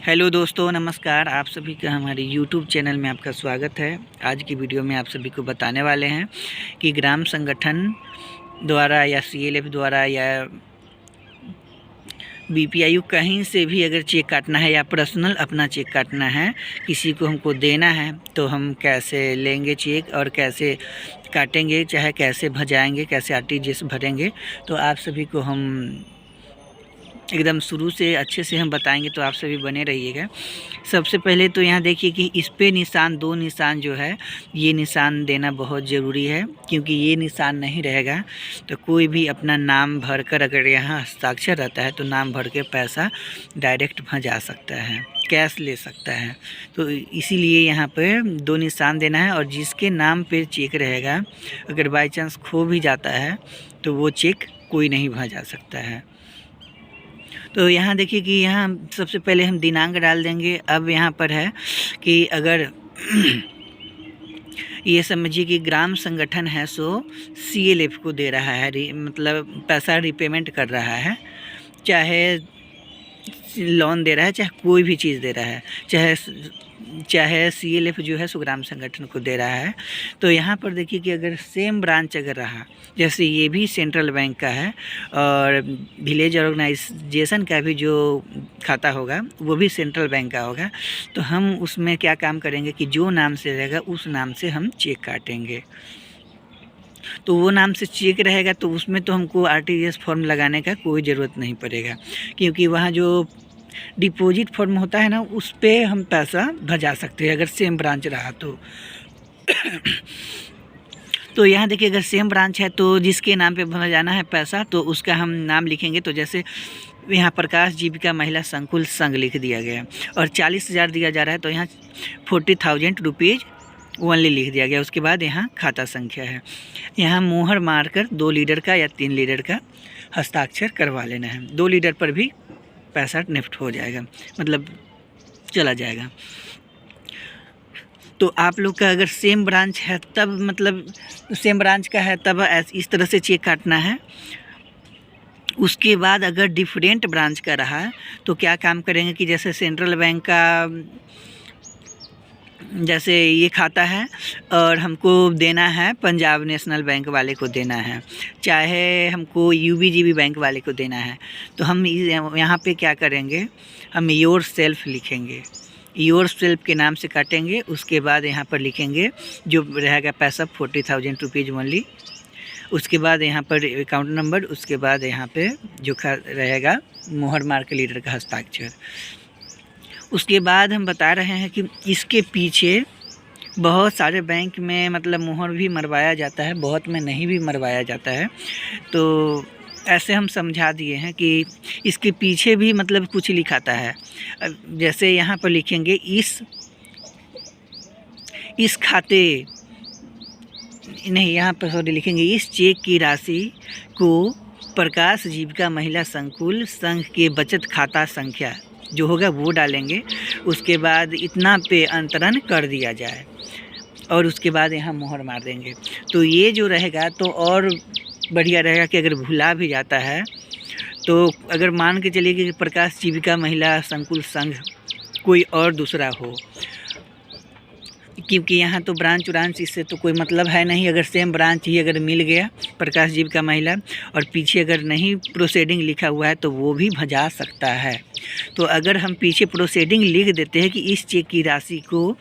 Hello दोस्तों, नमस्कार। आप सभी का हमारे यूट्यूब चैनल में आपका स्वागत है। आज की वीडियो में आप सभी को बताने वाले हैं कि ग्राम संगठन द्वारा या सीएलएफ द्वारा या बीपीआईयू कहीं से भी अगर चेक काटना है या पर्सनल अपना चेक काटना है, किसी को हमको देना है, तो हम कैसे लेंगे चेक और कैसे काटेंगे, चाहे कैसे भजाएंगे, कैसे आरटीजीएस भरेंगे, तो आप सभी को हम एकदम शुरू से अच्छे से हम बताएंगे, तो आप सभी बने रहिएगा। सबसे पहले तो यहाँ देखिए कि इस पे निशान, दो निशान जो है, ये निशान देना बहुत ज़रूरी है, क्योंकि ये निशान नहीं रहेगा तो कोई भी अपना नाम भरकर अगर यहाँ हस्ताक्षर रहता है तो नाम भर के पैसा डायरेक्ट भजा सकता है, कैश ले सकता है। तो इसीलिए यहाँ पे दो निशान देना है, और जिसके नाम पे चेक रहेगा अगर बाई चांस खो भी जाता है तो वो चेक कोई नहीं भजा सकता है। तो यहाँ देखिए कि यहाँ सबसे पहले हम दिनांक डाल देंगे। अब यहाँ पर है कि अगर ये समझिए कि ग्राम संगठन है सो सीएलएफ को दे रहा है, मतलब पैसा रिपेमेंट कर रहा है, चाहे लोन दे रहा है, चाहे कोई भी चीज़ दे रहा है, चाहे सीएलएफ जो है सो ग्राम संगठन को दे रहा है। तो यहाँ पर देखिए कि अगर सेम ब्रांच अगर रहा, जैसे ये भी सेंट्रल बैंक का है और विलेज ऑर्गेनाइजेशन का भी जो खाता होगा वो भी सेंट्रल बैंक का होगा, तो हम उसमें क्या काम करेंगे कि जो नाम से रहेगा उस नाम से हम चेक काटेंगे। तो वो नाम से चेक रहेगा तो उसमें तो हमको आरटीजीएस फॉर्म लगाने का कोई ज़रूरत नहीं पड़ेगा, क्योंकि वहाँ जो डिपॉजिट फॉर्म होता है ना, उस पे हम पैसा भजा सकते हैं अगर सेम ब्रांच रहा तो। तो यहाँ देखिए अगर सेम ब्रांच है तो जिसके नाम पे भजाना है पैसा तो उसका हम नाम लिखेंगे। तो जैसे यहाँ प्रकाश जीविका महिला संकुल संघ लिख दिया गया और 40,000 दिया जा रहा है, तो यहाँ 40,000 रुपीज़ ओनली लिख दिया गया। उसके बाद यहाँ खाता संख्या है, यहाँ मुहर मारकर 2 लीटर का या 3 लीटर का हस्ताक्षर करवा लेना है। 2 लीटर पर भी पैसा निफ्ट हो जाएगा, मतलब चला जाएगा। तो आप लोग का अगर सेम ब्रांच है तब, मतलब सेम ब्रांच का है तब इस तरह से चेक काटना है। उसके बाद अगर डिफरेंट ब्रांच का रहा तो क्या काम करेंगे कि जैसे सेंट्रल बैंक का जैसे ये खाता है और हमको देना है पंजाब नेशनल बैंक वाले को देना है, चाहे हमको यूबीजीबी बैंक वाले को देना है, तो हम यहाँ पे क्या करेंगे, हम योर सेल्फ लिखेंगे, योर सेल्फ के नाम से काटेंगे। उसके बाद यहाँ पर लिखेंगे जो रहेगा पैसा 40,000 रुपीज़ ओनली। उसके बाद यहाँ पर अकाउंट नंबर, उसके बाद यहाँ पे जो रहेगा मोहर मार के लीडर का हस्ताक्षर। उसके बाद हम बता रहे हैं कि इसके पीछे बहुत सारे बैंक में मतलब मोहर भी मरवाया जाता है, बहुत में नहीं भी मरवाया जाता है। तो ऐसे हम समझा दिए हैं कि इसके पीछे भी मतलब कुछ लिखाता है। जैसे यहाँ पर लिखेंगे इस खाते नहीं, यहाँ पर सॉरी लिखेंगे इस चेक की राशि को प्रकाश जीविका महिला संकुल संघ के बचत खाता संख्या जो होगा वो डालेंगे। उसके बाद इतना पे अंतरण कर दिया जाए और उसके बाद यहाँ मोहर मार देंगे। तो ये जो रहेगा तो और बढ़िया रहेगा कि अगर भुला भी जाता है तो अगर मान के चलिए कि प्रकाश जीविका महिला संकुल संघ कोई और दूसरा हो, क्योंकि यहाँ तो ब्रांच इससे तो कोई मतलब है नहीं। अगर सेम ब्रांच ही अगर मिल गया प्रकाश जीविका महिला और पीछे अगर नहीं प्रोसीडिंग लिखा हुआ है तो वो भी भजा सकता है। तो अगर हम पीछे प्रोसीडिंग लिख देते हैं कि इस चेक की राशि को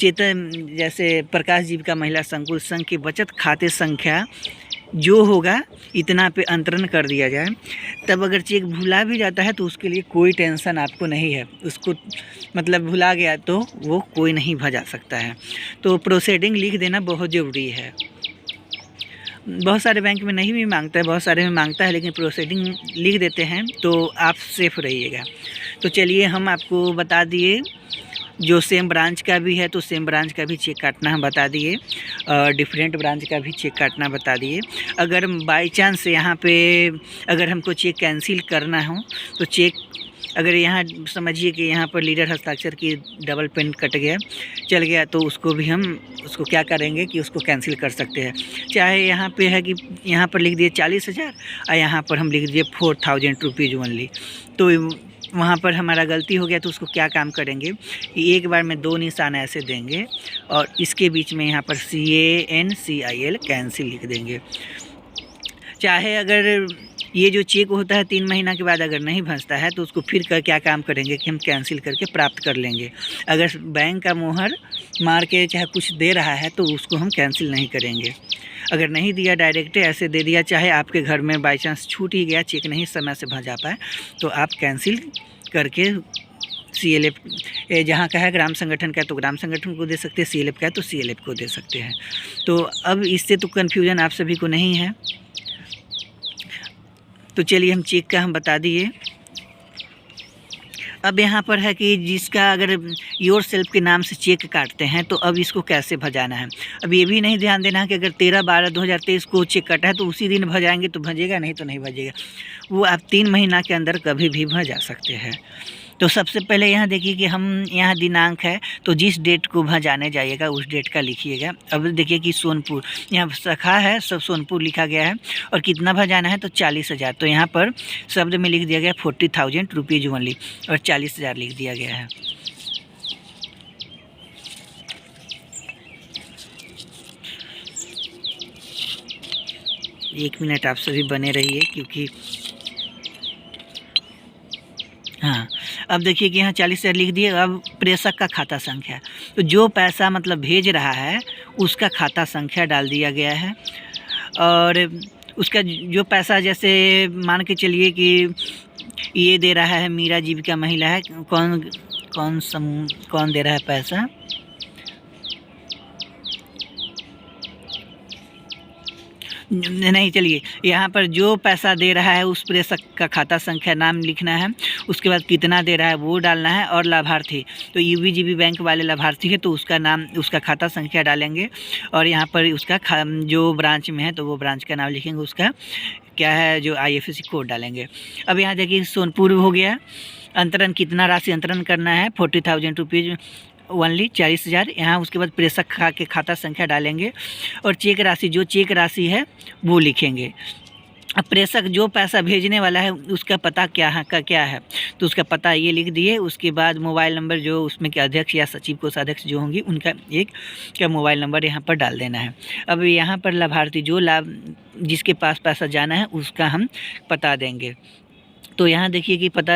जैसे प्रकाश जीविका महिला संकुल संघ के बचत खाते संख्या जो होगा इतना पे अंतरण कर दिया जाए, तब अगर चेक भुला भी जाता है तो उसके लिए कोई टेंशन आपको नहीं है। उसको मतलब भुला गया तो वो कोई नहीं भजा सकता है। तो प्रोसीडिंग लिख देना बहुत ज़रूरी है। बहुत सारे बैंक में नहीं भी मांगता है, बहुत सारे में मांगता है, लेकिन प्रोसीडिंग लिख देते हैं तो आप सेफ रहिएगा। तो चलिए हम आपको बता दिए, जो सेम ब्रांच का भी है तो सेम ब्रांच का भी चेक काटना हम बता दिए, डिफरेंट ब्रांच का भी चेक काटना बता दिए। अगर बाई चांस यहाँ पे अगर हमको चेक कैंसिल करना हो तो चेक अगर यहाँ समझिए कि यहाँ पर लीडर हस्ताक्षर की डबल पेन कट गया चल गया तो उसको भी हम उसको क्या करेंगे कि उसको कैंसिल कर सकते हैं। चाहे यहाँ पे है कि यहाँ पर लिख दिए 40,000 और यहाँ पर हम लिख दिए 4,000 रुपीज़ ओनली, तो वहाँ पर हमारा गलती हो गया तो उसको क्या काम करेंगे, एक बार में 2 निशान ऐसे देंगे और इसके बीच में यहाँ पर CANCIL कैंसिल लिख देंगे। चाहे अगर ये जो चेक होता है 3 महीना के बाद अगर नहीं भंजता है तो उसको फिर क्या काम करेंगे कि हम कैंसिल करके प्राप्त कर लेंगे। अगर बैंक का मोहर मार के चाहे कुछ दे रहा है तो उसको हम कैंसिल नहीं करेंगे। अगर नहीं दिया, डायरेक्ट ऐसे दे दिया, चाहे आपके घर में बाई चांस छूट ही गया, चेक नहीं समय से भंजा पाए, तो आप कैंसिल करके CLF जहाँ का है ग्राम संगठन का है तो ग्राम संगठन को दे सकते हैं, CLF का है तो CLF को दे सकते हैं। तो अब इससे तो कन्फ्यूज़न आप सभी को नहीं है। तो चलिए हम चेक का हम बता दिए। अब यहाँ पर है कि जिसका अगर योर सेल्फ के नाम से चेक काटते हैं तो अब इसको कैसे भजाना है। अब ये भी नहीं ध्यान देना है कि अगर 13/12/2023 को चेक काटा है तो उसी दिन भजाएंगे तो भजेगा, नहीं तो नहीं भजेगा। वो आप 3 महीना के अंदर कभी भी भजा सकते हैं। तो सबसे पहले यहाँ देखिए कि हम यहाँ दिनांक है तो जिस डेट को भजाने जाइएगा उस डेट का लिखिएगा। अब देखिए कि सोनपुर यहाँ शाखा है, सब सोनपुर लिखा गया है और कितना भजाना है तो 40,000। तो यहाँ पर शब्द में लिख दिया गया 40,000 रुपीज़ ओनली और 40,000 लिख दिया गया है। एक मिनट आप सभी बने रहिए क्योंकि हाँ, अब देखिए कि यहाँ 40,000 लिख दिए। अब प्रेषक का खाता संख्या, तो जो पैसा मतलब भेज रहा है उसका खाता संख्या डाल दिया गया है। और उसका जो पैसा, जैसे मान के चलिए कि ये दे रहा है मीरा जीविका महिला है, कौन दे रहा है पैसा, नहीं, चलिए यहाँ पर जो पैसा दे रहा है उस प्रेषक का खाता संख्या नाम लिखना है, उसके बाद कितना दे रहा है वो डालना है। और लाभार्थी तो UBGB बैंक वाले लाभार्थी है तो उसका नाम, उसका खाता संख्या डालेंगे और यहाँ पर उसका जो ब्रांच में है तो वो ब्रांच का नाम लिखेंगे, उसका क्या है जो IFSC कोड डालेंगे। अब यहाँ देखिए सोनपुर हो गया। अंतरण कितना राशि अंतरण करना है, 40,000 रुपीज़ ओनली, 40,000। यहाँ उसके बाद प्रेषक के खाता संख्या डालेंगे और चेक राशि, जो चेक राशि है वो लिखेंगे। अब प्रेषक जो पैसा भेजने वाला है उसका पता क्या है तो उसका पता ये लिख दिए। उसके बाद मोबाइल नंबर जो उसमें के अध्यक्ष या सचिव कोषाध्यक्ष जो होंगी उनका एक क्या मोबाइल नंबर यहाँ पर डाल देना है। अब यहाँ पर लाभार्थी जो जिसके पास पैसा जाना है उसका हम पता देंगे। तो यहाँ देखिए कि पता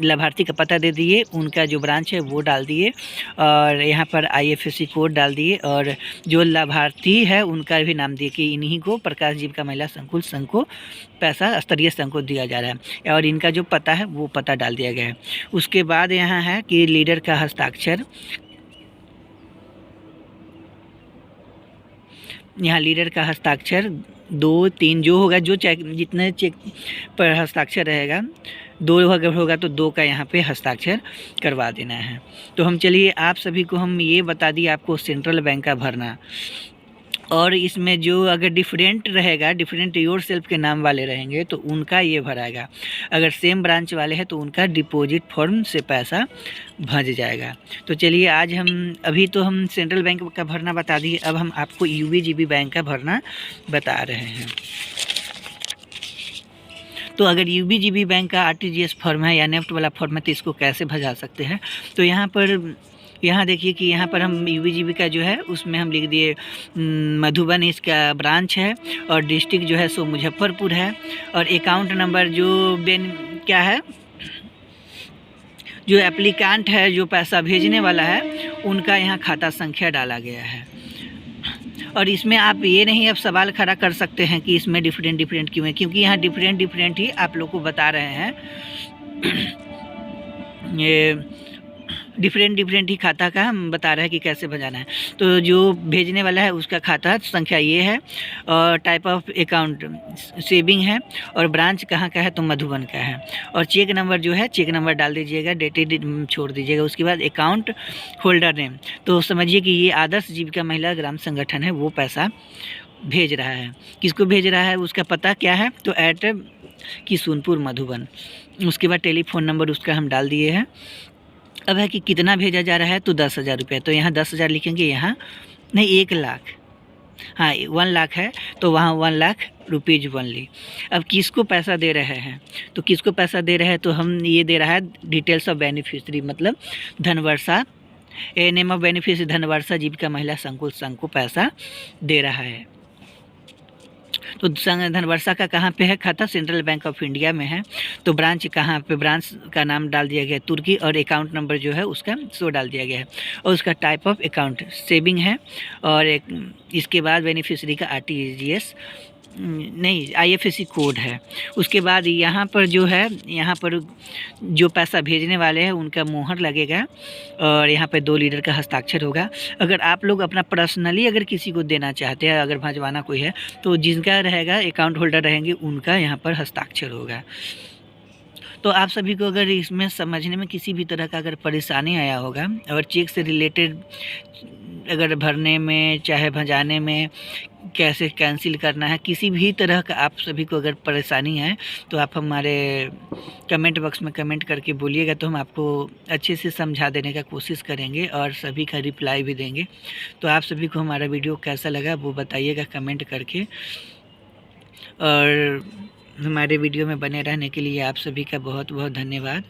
लाभार्थी का पता दे दिए, उनका जो ब्रांच है वो डाल दिए और यहाँ पर IFSC कोड डाल दिए और जो लाभार्थी है उनका भी नाम दिए कि इन्हीं को प्रकाश जीविका महिला संकुल संघ को पैसा स्तरीय संघ को दिया जा रहा है और इनका जो पता है वो पता डाल दिया गया है। उसके बाद यहाँ है कि लीडर का हस्ताक्षर, यहाँ लीडर का हस्ताक्षर 2-3 जो होगा, जो चेक जितने चेक पर हस्ताक्षर रहेगा 2 अगर होगा तो 2 का यहाँ पे हस्ताक्षर करवा देना है। तो हम चलिए आप सभी को हम ये बता दिए आपको सेंट्रल बैंक का भरना। और इसमें जो अगर डिफरेंट रहेगा, डिफरेंट योर सेल्फ के नाम वाले रहेंगे तो उनका ये भराएगा। अगर सेम ब्रांच वाले हैं तो उनका डिपॉजिट फॉर्म से पैसा भज जाएगा। तो चलिए आज अभी तो हम सेंट्रल बैंक का भरना बता दिए, अब हम आपको UBGB बैंक का भरना बता रहे हैं। तो अगर UBGB बैंक का RTGS फॉर्म है या नेफ्ट वाला फॉर्म है तो इसको कैसे भजा सकते हैं। तो यहाँ देखिए कि यहाँ पर हम UBGB का जो है उसमें हम लिख दिए मधुबन इसका ब्रांच है और डिस्ट्रिक्ट जो है सो मुजफ्फरपुर है और अकाउंट नंबर जो क्या है, जो एप्लीकेंट है, जो पैसा भेजने वाला है उनका यहाँ खाता संख्या डाला गया है। और इसमें आप ये नहीं अब सवाल खड़ा कर सकते हैं कि इसमें डिफरेंट क्यों है, क्योंकि यहाँ डिफरेंट ही आप लोग को बता रहे हैं। ये डिफरेंट ही खाता का हम बता रहे हैं कि कैसे भजाना है। तो जो भेजने वाला है उसका खाता संख्या ये है और टाइप ऑफ अकाउंट सेविंग है और ब्रांच कहाँ का है तो मधुबन का है और चेक नंबर जो है चेक नंबर डाल दीजिएगा, डेटेड छोड़ दीजिएगा। उसके बाद अकाउंट होल्डर नेम, तो समझिए कि ये आदर्श जीविका महिला ग्राम संगठन है, वो पैसा भेज रहा है। किसको भेज रहा है उसका पता क्या है तो एट किशुनपुर मधुबन। उसके बाद टेलीफोन नंबर उसका हम डाल दिए हैं। अब है कि कितना भेजा जा रहा है तो 10,000 रुपये, तो यहाँ 10,000 लिखेंगे, यहाँ नहीं 1 लाख, हाँ 1 लाख है तो वहाँ 1 लाख रुपीज़ ओनली। अब किसको पैसा दे रहे हैं, तो किसको पैसा दे रहे हैं, तो हम ये दे रहा है डिटेल्स ऑफ बेनिफिशरी, मतलब Dhanvarsha name of beneficiary Dhanvarsha जीविका महिला संकुल संघ को पैसा दे रहा है। तो धनवर्षा का कहाँ पे है खाता, सेंट्रल बैंक ऑफ इंडिया में है। तो ब्रांच कहाँ पे, ब्रांच का नाम डाल दिया गया है तुर्की और अकाउंट नंबर जो है उसका सो डाल दिया गया है और उसका टाइप ऑफ अकाउंट सेविंग है। और एक इसके बाद बेनिफिशरी का RTGS नहीं IFSC कोड है। उसके बाद यहाँ पर जो है, यहाँ पर जो पैसा भेजने वाले हैं उनका मोहर लगेगा और यहाँ पे 2 लीडर का हस्ताक्षर होगा। अगर आप लोग अपना पर्सनली अगर किसी को देना चाहते हैं, अगर भजवाना कोई है तो जिनका रहेगा अकाउंट होल्डर रहेंगे उनका यहाँ पर हस्ताक्षर होगा। तो आप सभी को अगर इसमें समझने में किसी भी तरह का अगर परेशानी आया होगा और चेक से रिलेटेड अगर भरने में चाहे भजाने में कैसे कैंसिल करना है, किसी भी तरह का आप सभी को अगर परेशानी है तो आप हमारे कमेंट बॉक्स में कमेंट करके बोलिएगा, तो हम आपको अच्छे से समझा देने का कोशिश करेंगे और सभी का रिप्लाई भी देंगे। तो आप सभी को हमारा वीडियो कैसा लगा वो बताइएगा कमेंट करके, और हमारे वीडियो में बने रहने के लिए आप सभी का बहुत बहुत धन्यवाद।